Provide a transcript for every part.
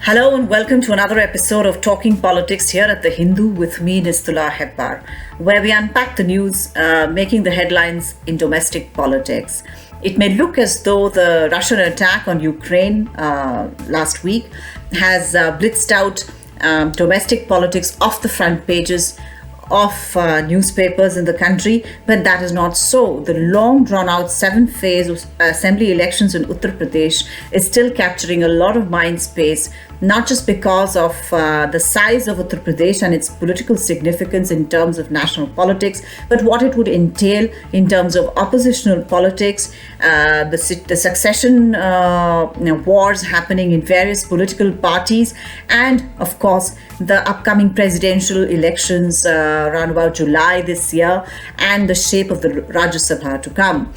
Hello and welcome to another episode of Talking Politics here at The Hindu with me, Nistula Hebbar, where we unpack the news making the headlines in domestic politics. It may look as though the Russian attack on Ukraine last week has blitzed out domestic politics off the front pages of newspapers in the country, but that is not so. The long drawn out 7-phase assembly elections in Uttar Pradesh is still capturing a lot of mind space, not just because of the size of Uttar Pradesh and its political significance in terms of national politics, but what it would entail in terms of oppositional politics, the succession wars happening in various political parties, and of course the upcoming presidential elections around about July this year, and the shape of the Rajya Sabha to come.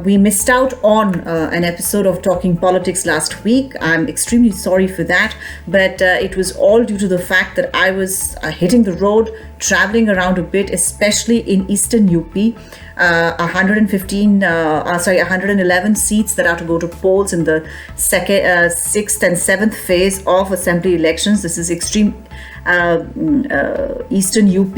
We missed out on an episode of Talking Politics last week. I'm extremely sorry for that, but it was all due to the fact that I was hitting the road, traveling around a bit, especially in eastern UP. 111 seats that are to go to polls in the sixth and seventh phase of assembly elections. This is extreme eastern UP,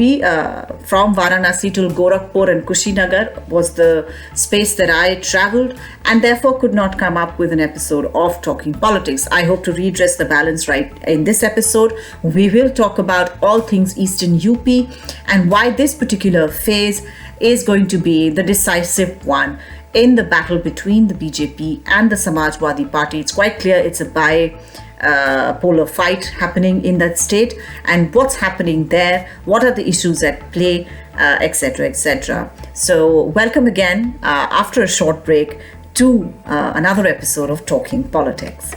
from Varanasi to Gorakhpur and Kushinagar was the space that I traveled, and therefore could not come up with an episode of Talking Politics. I hope to redress the balance right in this episode. We will talk about all things eastern UP and why this particular phase is going to be the decisive one in the battle between the BJP and the Samajwadi Party. It's quite clear it's a bipolar fight happening in that state, and what's happening there, what are the issues at play, etc., etc. So welcome again after a short break to another episode of Talking Politics.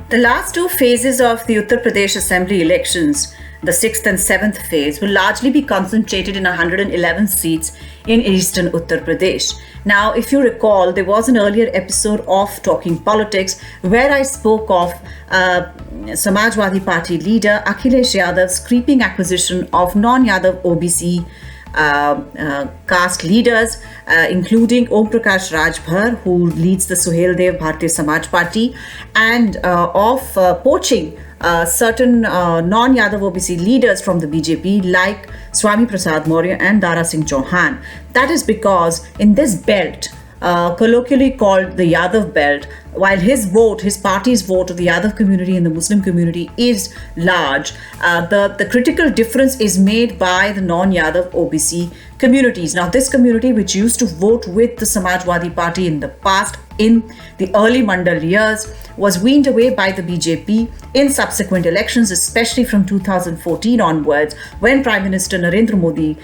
The last two phases of the Uttar Pradesh Assembly elections, the 6th and 7th phase, will largely be concentrated in 111 seats in eastern Uttar Pradesh. Now, if you recall, there was an earlier episode of Talking Politics where I spoke of Samajwadi Party leader Akhilesh Yadav's creeping acquisition of non-Yadav OBC caste leaders, including Om Prakash Rajbhar, who leads the Suheldev Bharatiya Janata Party, and of poaching certain non-Yadav OBC leaders from the BJP like Swami Prasad Maurya and Dara Singh Chauhan. That is because in this belt, colloquially called the Yadav belt, while his party's vote of the Yadav community and the Muslim community is large, the critical difference is made by the non-Yadav OBC communities. Now, this community, which used to vote with the Samajwadi Party in the past, in the early Mandal years, was weaned away by the BJP in subsequent elections, especially from 2014 onwards, when Prime Minister Narendra Modi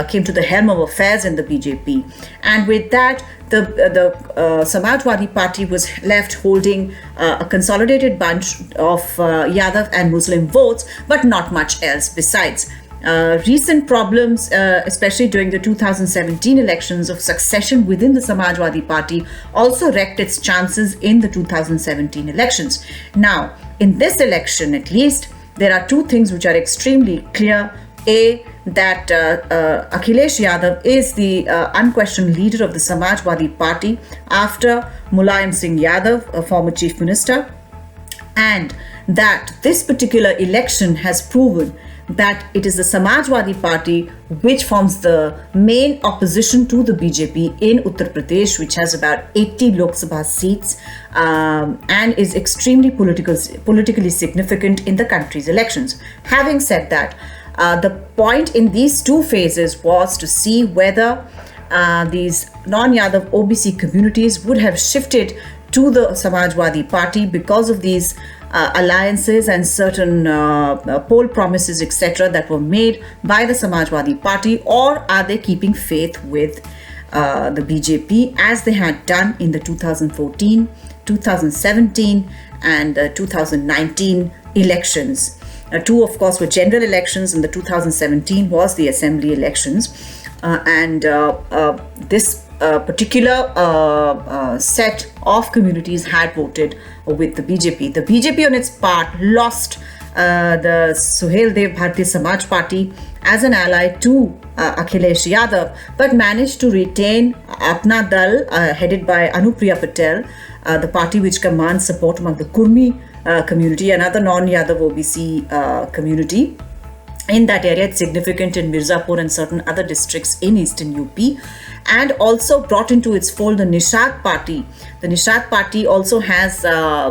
came to the helm of affairs in the BJP. And with that, the Samajwadi Party was left holding a consolidated bunch of Yadav and Muslim votes, but not much else besides. Recent problems, especially during the 2017 elections of succession within the Samajwadi Party, also wrecked its chances in the 2017 elections. Now, in this election at least, there are two things which are extremely clear. A, that Akhilesh Yadav is the unquestioned leader of the Samajwadi Party after Mulayam Singh Yadav, a former chief minister, and that this particular election has proven that it is the Samajwadi Party which forms the main opposition to the BJP in Uttar Pradesh, which has about 80 Lok Sabha seats and is extremely politically significant in the country's elections. Having said that, the point in these two phases was to see whether these non-Yadav OBC communities would have shifted to the Samajwadi Party because of these alliances and certain poll promises, etc., that were made by the Samajwadi Party, or are they keeping faith with the BJP as they had done in the 2014, 2017 and 2019 elections. Two, of course, were general elections, and the 2017 was the assembly elections. This a particular set of communities had voted with the BJP. The BJP on its part lost the Suhail Dev Bharatiya Samaj Party as an ally to Akhilesh Yadav, but managed to retain Apna Dal, headed by Anupriya Patel, the party which commands support among the Kurmi community, another non-Yadav OBC community. In that area, it's significant in Mirzapur and certain other districts in eastern UP, and also brought into its fold the Nishad Party. The Nishad Party also has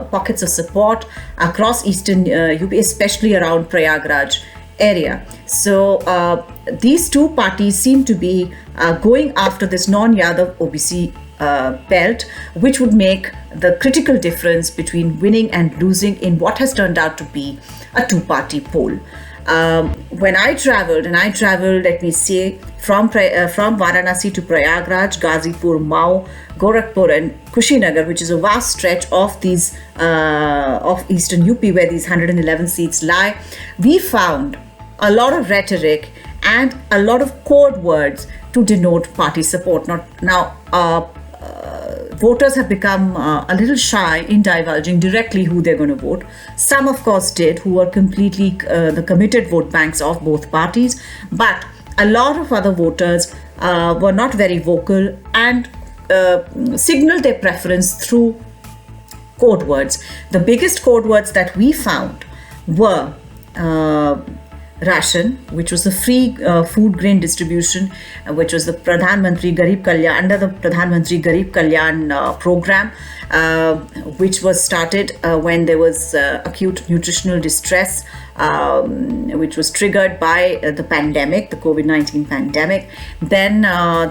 pockets of support across eastern UP, especially around Prayagraj area. So these two parties seem to be going after this non-Yadav OBC belt, which would make the critical difference between winning and losing in what has turned out to be a two-party poll. When I traveled, let me say, from Varanasi to Prayagraj, Ghazipur, Mao, Gorakhpur and Kushinagar, which is a vast stretch of these of eastern UP where these 111 seats lie, we found a lot of rhetoric and a lot of code words to denote party support. Voters have become a little shy in divulging directly who they're going to vote. Some, of course, did, who were completely the committed vote banks of both parties. But a lot of other voters were not very vocal and signaled their preference through code words. The biggest code words that we found were ration, which was the free food grain distribution, which was the Pradhan Mantri Garib Kalyan, under the Pradhan Mantri Garib Kalyan program, which was started when there was acute nutritional distress, which was triggered by the pandemic, the COVID-19 pandemic. Then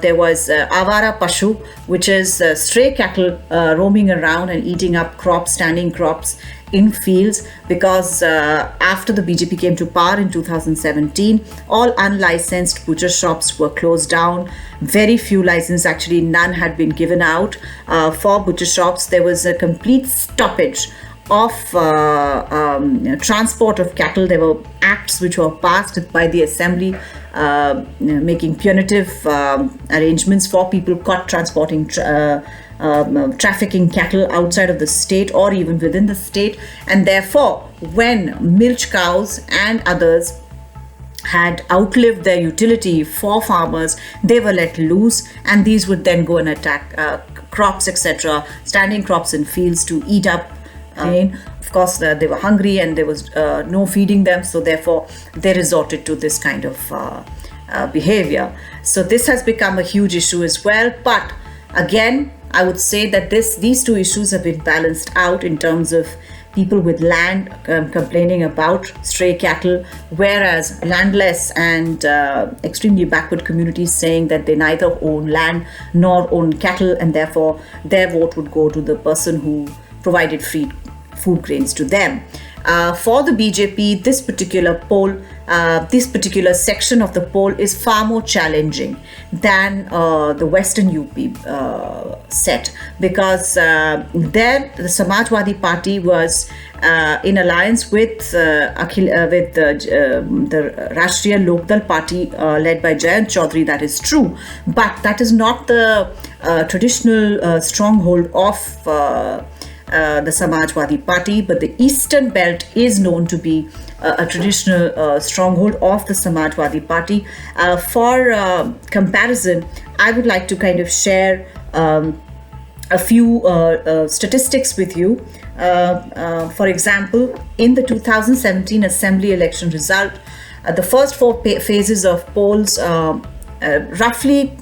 there was Avara Pashu, which is stray cattle roaming around and eating up crops, standing crops in fields, because after the BJP came to power in 2017, all unlicensed butcher shops were closed down. Very few licenses, actually none, had been given out for butcher shops. There was a complete stoppage of transport of cattle. There were acts which were passed by the assembly making punitive arrangements for people caught transporting trafficking cattle outside of the state or even within the state. And therefore, when milch cows and others had outlived their utility for farmers, they were let loose, and these would then go and attack crops, etc., standing crops in fields to eat up. Of course, they were hungry and there was no feeding them, so therefore they resorted to this kind of behavior. So this has become a huge issue as well. But again, I would say that these two issues have been balanced out in terms of people with land complaining about stray cattle, whereas landless and extremely backward communities saying that they neither own land nor own cattle, and therefore their vote would go to the person who provided free food grains to them. For the BJP, this particular poll, this particular section of the poll is far more challenging than the Western UP set, because there the Samajwadi Party was in alliance with the Rashtriya Lokdal Party led by Jayant Chaudhary. That is true, but that is not the traditional stronghold of the Samajwadi Party, but the Eastern Belt is known to be a traditional stronghold of the Samajwadi Party. For comparison, I would like to kind of share a few statistics with you. For example, in the 2017 Assembly election result, the first four phases of polls roughly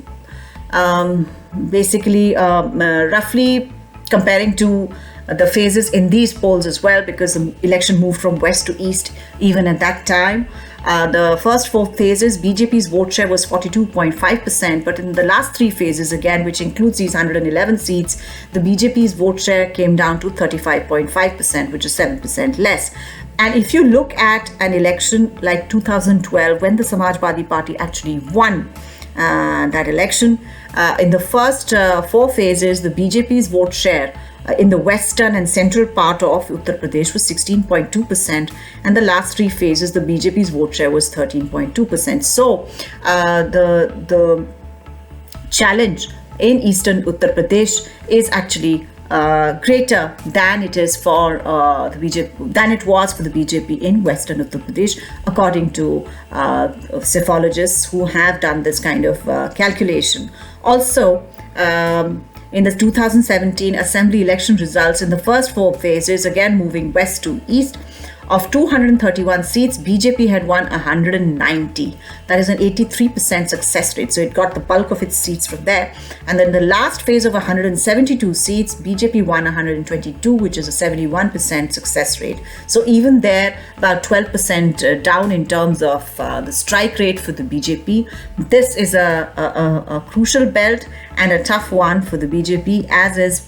comparing to the phases in these polls as well, because the election moved from west to east even at that time. The first four phases, BJP's vote share was 42.5%, but in the last three phases, again, which includes these 111 seats, the BJP's vote share came down to 35.5%, which is 7% less. And if you look at an election like 2012, when the Samajwadi Party actually won that election, in the first four phases, the BJP's vote share in the western and central part of Uttar Pradesh was 16.2%, and the last three phases, the BJP's vote share was 13.2%. So the challenge in eastern Uttar Pradesh is actually greater than it is for the BJP, than it was for the BJP in Western Uttar Pradesh, according to psephologists who have done this kind of calculation. Also, in the 2017 Assembly election results in the first 4 phases, again moving west to east, of 231 seats, BJP had won 190. That is an 83% success rate. So it got the bulk of its seats from there. And then the last phase of 172 seats, BJP won 122, which is a 71% success rate. So even there, about 12% down in terms of the strike rate for the BJP. This is a crucial belt and a tough one for the BJP, as is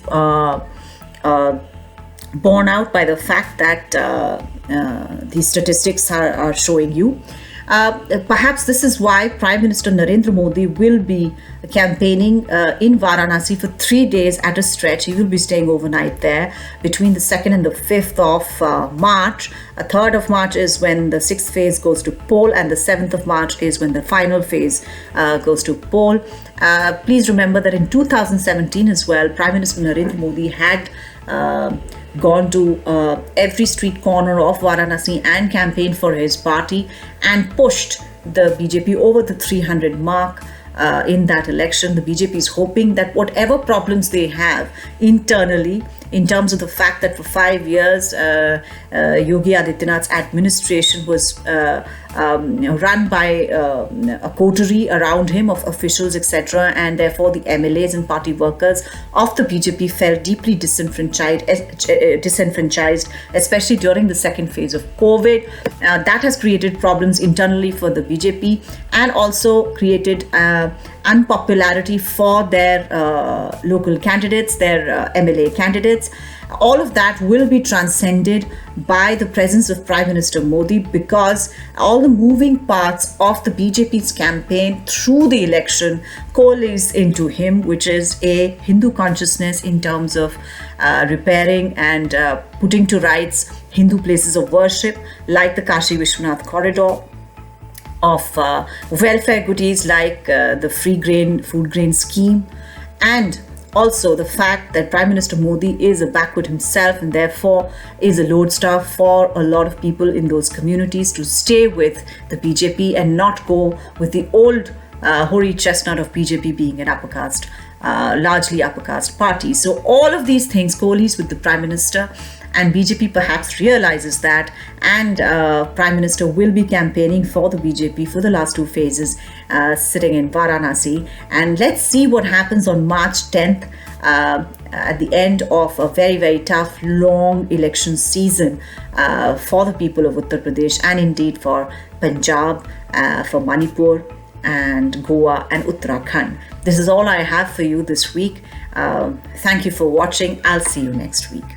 borne out by the fact that these statistics are showing you. Perhaps this is why Prime Minister Narendra Modi will be campaigning in Varanasi for 3 days at a stretch. He will be staying overnight there between the 2nd and the 5th of March. 3rd of March is when the 6th phase goes to poll, and the 7th of March is when the final phase goes to poll. Please remember that in 2017 as well, Prime Minister Narendra Modi had gone to every street corner of Varanasi and campaigned for his party and pushed the BJP over the 300 mark in that election. The BJP is hoping that whatever problems they have internally, in terms of the fact that for 5 years Yogi Adityanath's administration was run by a coterie around him of officials, etc., and therefore the MLAs and party workers of the BJP felt deeply disenfranchised, especially during the second phase of COVID. That has created problems internally for the BJP and also created unpopularity for their local candidates, their MLA candidates. All of that will be transcended by the presence of Prime Minister Modi, because all the moving parts of the BJP's campaign through the election coalesce into him, which is a Hindu consciousness in terms of repairing and putting to rights Hindu places of worship like the Kashi Vishwanath corridor, of welfare goodies like the free grain, food grain scheme, and also the fact that Prime Minister Modi is a backward himself and therefore is a lodestar for a lot of people in those communities to stay with the BJP and not go with the old hoary chestnut of BJP being an upper caste, largely upper caste party. So all of these things coalesce with the Prime Minister, and BJP perhaps realizes that, and Prime Minister will be campaigning for the BJP for the last 2 phases, sitting in Varanasi. And let's see what happens on March 10th at the end of a very, very tough, long election season for the people of Uttar Pradesh, and indeed for Punjab, for Manipur, and Goa and Uttarakhand. This is all I have for you this week. Thank you for watching. I'll see you next week.